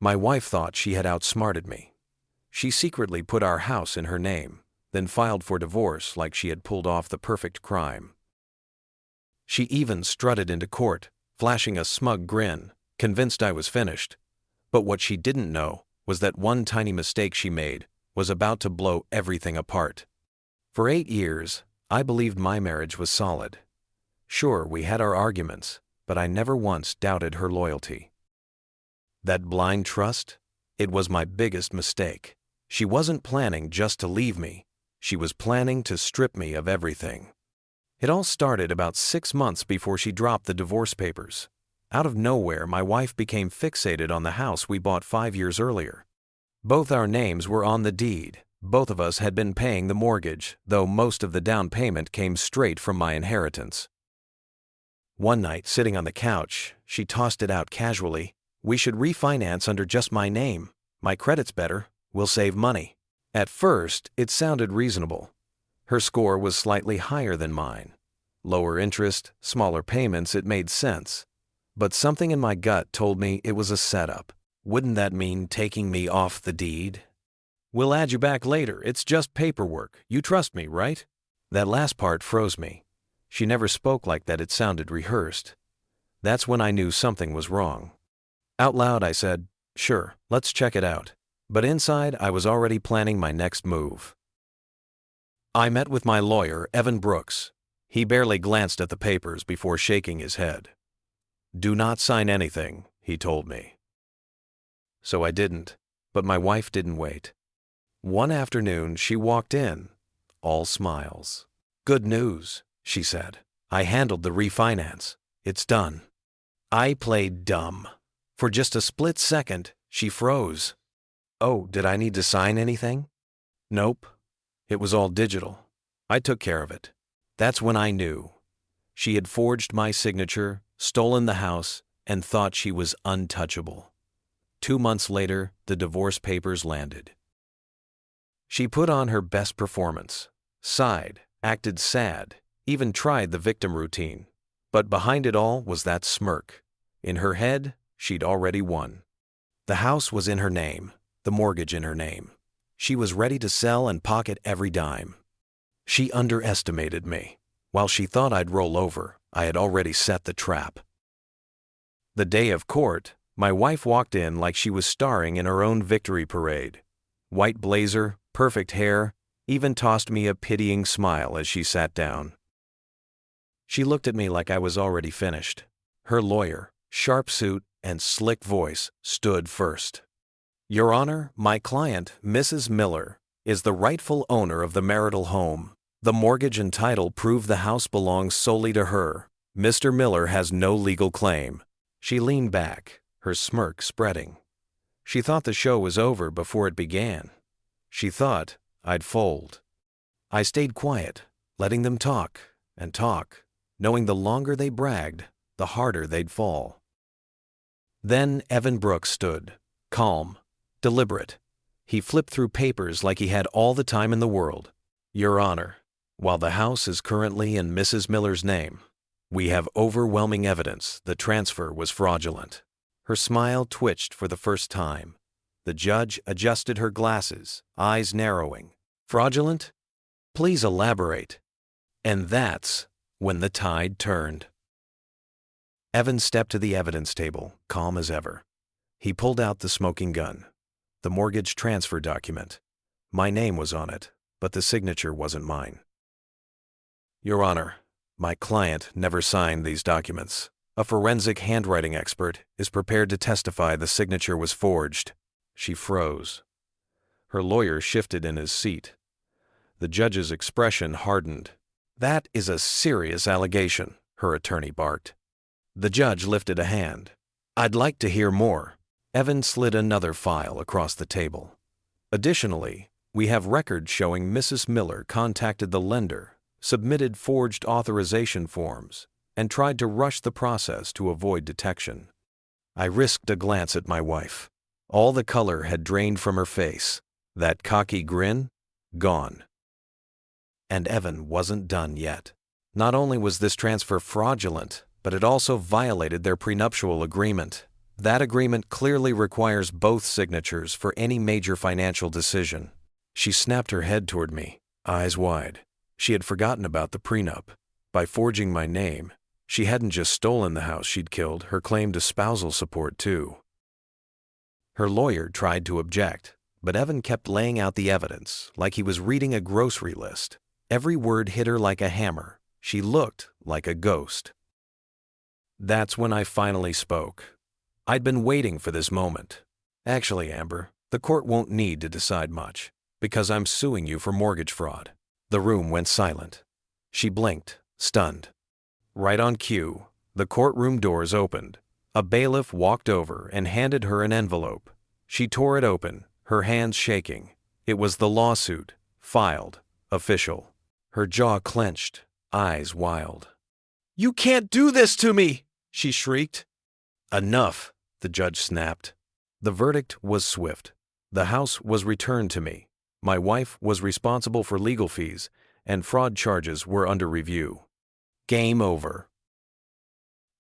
My wife thought she had outsmarted me. She secretly put our house in her name, then filed for divorce like she had pulled off the perfect crime. She even strutted into court, flashing a smug grin, convinced I was finished. But what she didn't know was that one tiny mistake she made was about to blow everything apart. For 8 years, I believed my marriage was solid. Sure, we had our arguments, but I never once doubted her loyalty. That blind trust? It was my biggest mistake. She wasn't planning just to leave me. She was planning to strip me of everything. It all started about 6 months before she dropped the divorce papers. Out of nowhere, my wife became fixated on the house we bought 5 years earlier. Both our names were on the deed. Both of us had been paying the mortgage, though most of the down payment came straight from my inheritance. One night, sitting on the couch, she tossed it out casually. "We should refinance under just my name. My credit's better. We'll save money." At first, it sounded reasonable. Her score was slightly higher than mine. Lower interest, smaller payments, it made sense. But something in my gut told me it was a setup. Wouldn't that mean taking me off the deed? "We'll add you back later. It's just paperwork. You trust me, right?" That last part froze me. She never spoke like that. It sounded rehearsed. That's when I knew something was wrong. Out loud, I said, "Sure, let's check it out." But inside, I was already planning my next move. I met with my lawyer, Evan Brooks. He barely glanced at the papers before shaking his head. "Do not sign anything," he told me. So I didn't, but my wife didn't wait. One afternoon, she walked in, all smiles. "Good news," she said. "I handled the refinance. It's done." I played dumb. For just a split second, she froze. "Oh, did I need to sign anything?" "Nope. It was all digital. I took care of it." That's when I knew. She had forged my signature, stolen the house, and thought she was untouchable. 2 months later, the divorce papers landed. She put on her best performance, sighed, acted sad, even tried the victim routine. But behind it all was that smirk. In her head, she'd already won. The house was in her name, the mortgage in her name. She was ready to sell and pocket every dime. She underestimated me. While she thought I'd roll over, I had already set the trap. The day of court, my wife walked in like she was starring in her own victory parade. White blazer, perfect hair, even tossed me a pitying smile as she sat down. She looked at me like I was already finished. Her lawyer, sharp suit, and slick voice stood first. "Your Honor, my client, Mrs. Miller, is the rightful owner of the marital home. The mortgage and title prove the house belongs solely to her. Mr. Miller has no legal claim." She leaned back, her smirk spreading. She thought the show was over before it began. She thought I'd fold. I stayed quiet, letting them talk and talk, knowing the longer they bragged, the harder they'd fall. Then Evan Brooks stood, calm, deliberate. He flipped through papers like he had all the time in the world. "Your Honor, while the house is currently in Mrs. Miller's name, we have overwhelming evidence the transfer was fraudulent." Her smile twitched for the first time. The judge adjusted her glasses, eyes narrowing. "Fraudulent? Please elaborate." And that's when the tide turned. Evan stepped to the evidence table, calm as ever. He pulled out the smoking gun, the mortgage transfer document. My name was on it, but the signature wasn't mine. "Your Honor, my client never signed these documents. A forensic handwriting expert is prepared to testify the signature was forged." She froze. Her lawyer shifted in his seat. The judge's expression hardened. "That is a serious allegation," her attorney barked. The judge lifted a hand. "I'd like to hear more." Evan slid another file across the table. "Additionally, we have records showing Mrs. Miller contacted the lender, submitted forged authorization forms, and tried to rush the process to avoid detection." I risked a glance at my wife. All the color had drained from her face. That cocky grin? Gone. And Evan wasn't done yet. Not only was this transfer fraudulent, but it also violated their prenuptial agreement. That agreement clearly requires both signatures for any major financial decision. She snapped her head toward me, eyes wide. She had forgotten about the prenup. By forging my name, she hadn't just stolen the house she'd killed, her claim to spousal support too. Her lawyer tried to object, but Evan kept laying out the evidence like he was reading a grocery list. Every word hit her like a hammer. She looked like a ghost. That's when I finally spoke. I'd been waiting for this moment. Actually, Amber, the court won't need to decide much, because I'm suing you for mortgage fraud. The room went silent. She blinked, stunned. Right on cue, the courtroom doors opened. A bailiff walked over and handed her an envelope. She tore it open, her hands shaking. It was the lawsuit, filed, official. Her jaw clenched, eyes wild. "You can't do this to me!" she shrieked. "Enough," the judge snapped. The verdict was swift. The house was returned to me. My wife was responsible for legal fees, and fraud charges were under review. Game over.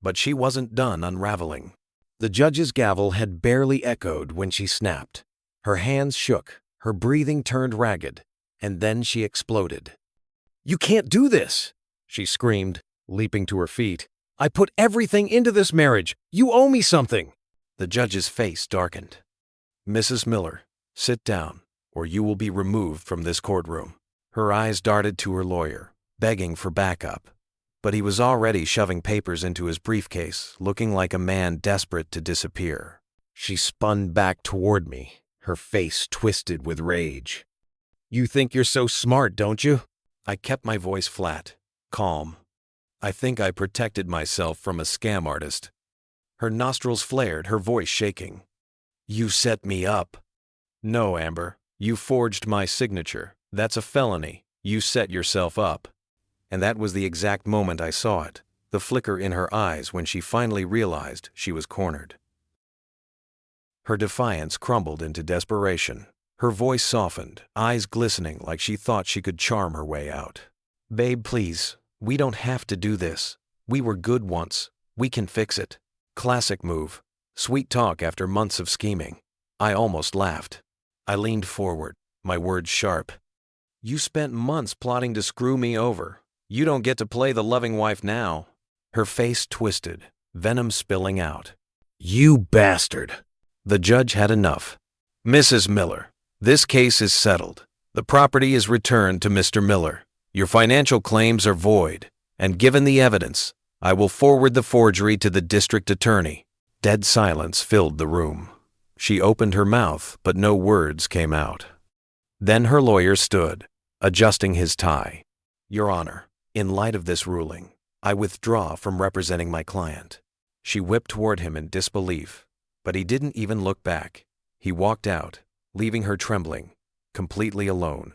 But she wasn't done unraveling. The judge's gavel had barely echoed when she snapped. Her hands shook, her breathing turned ragged, and then she exploded. "You can't do this!" she screamed, leaping to her feet. "I put everything into this marriage. You owe me something." The judge's face darkened. "Mrs. Miller, sit down, or you will be removed from this courtroom." Her eyes darted to her lawyer, begging for backup. But he was already shoving papers into his briefcase, looking like a man desperate to disappear. She spun back toward me, her face twisted with rage. "You think you're so smart, don't you?" I kept my voice flat, calm. "I think I protected myself from a scam artist." Her nostrils flared, her voice shaking. "You set me up." "No, Amber. You forged my signature. That's a felony. You set yourself up." And that was the exact moment I saw it, the flicker in her eyes when she finally realized she was cornered. Her defiance crumbled into desperation. Her voice softened, eyes glistening like she thought she could charm her way out. "Babe, please, we don't have to do this. We were good once. We can fix it." Classic move. Sweet talk after months of scheming. I almost laughed. I leaned forward, my words sharp. "You spent months plotting to screw me over. You don't get to play the loving wife now." Her face twisted, venom spilling out. "You bastard!" The judge had enough. "Mrs. Miller, this case is settled. The property is returned to Mr. Miller. Your financial claims are void, and given the evidence, I will forward the forgery to the district attorney." Dead silence filled the room. She opened her mouth, but no words came out. Then her lawyer stood, adjusting his tie. "Your Honor, in light of this ruling, I withdraw from representing my client." She whipped toward him in disbelief, but he didn't even look back. He walked out, leaving her trembling, completely alone.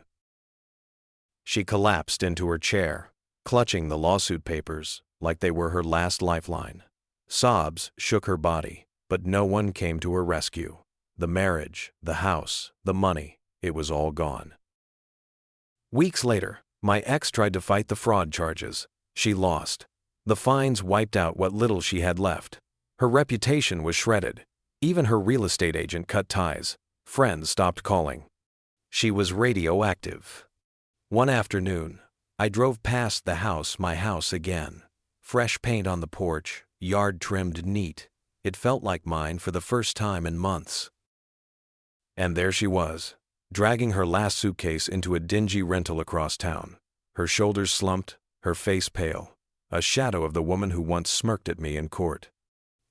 She collapsed into her chair, clutching the lawsuit papers like they were her last lifeline. Sobs shook her body, but no one came to her rescue. The marriage, the house, the money, it was all gone. Weeks later, my ex tried to fight the fraud charges. She lost. The fines wiped out what little she had left. Her reputation was shredded. Even her real estate agent cut ties. Friends stopped calling. She was radioactive. One afternoon, I drove past the house, my house again. Fresh paint on the porch, yard trimmed neat. It felt like mine for the first time in months. And there she was, dragging her last suitcase into a dingy rental across town. Her shoulders slumped, her face pale, a shadow of the woman who once smirked at me in court.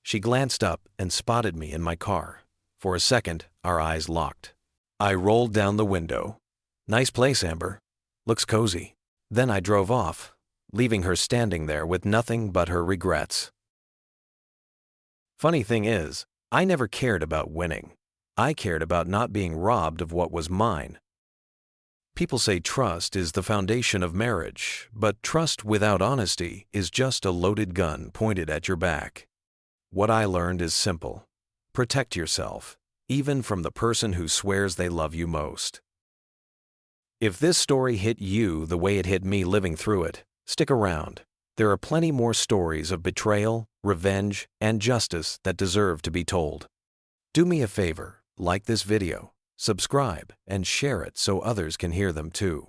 She glanced up and spotted me in my car. For a second, our eyes locked. I rolled down the window. "Nice place, Amber. Looks cozy." Then I drove off, leaving her standing there with nothing but her regrets. Funny thing is, I never cared about winning. I cared about not being robbed of what was mine. People say trust is the foundation of marriage, but trust without honesty is just a loaded gun pointed at your back. What I learned is simple. Protect yourself, even from the person who swears they love you most. If this story hit you the way it hit me living through it, stick around. There are plenty more stories of betrayal, revenge, and justice that deserve to be told. Do me a favor, like this video, subscribe, and share it so others can hear them too.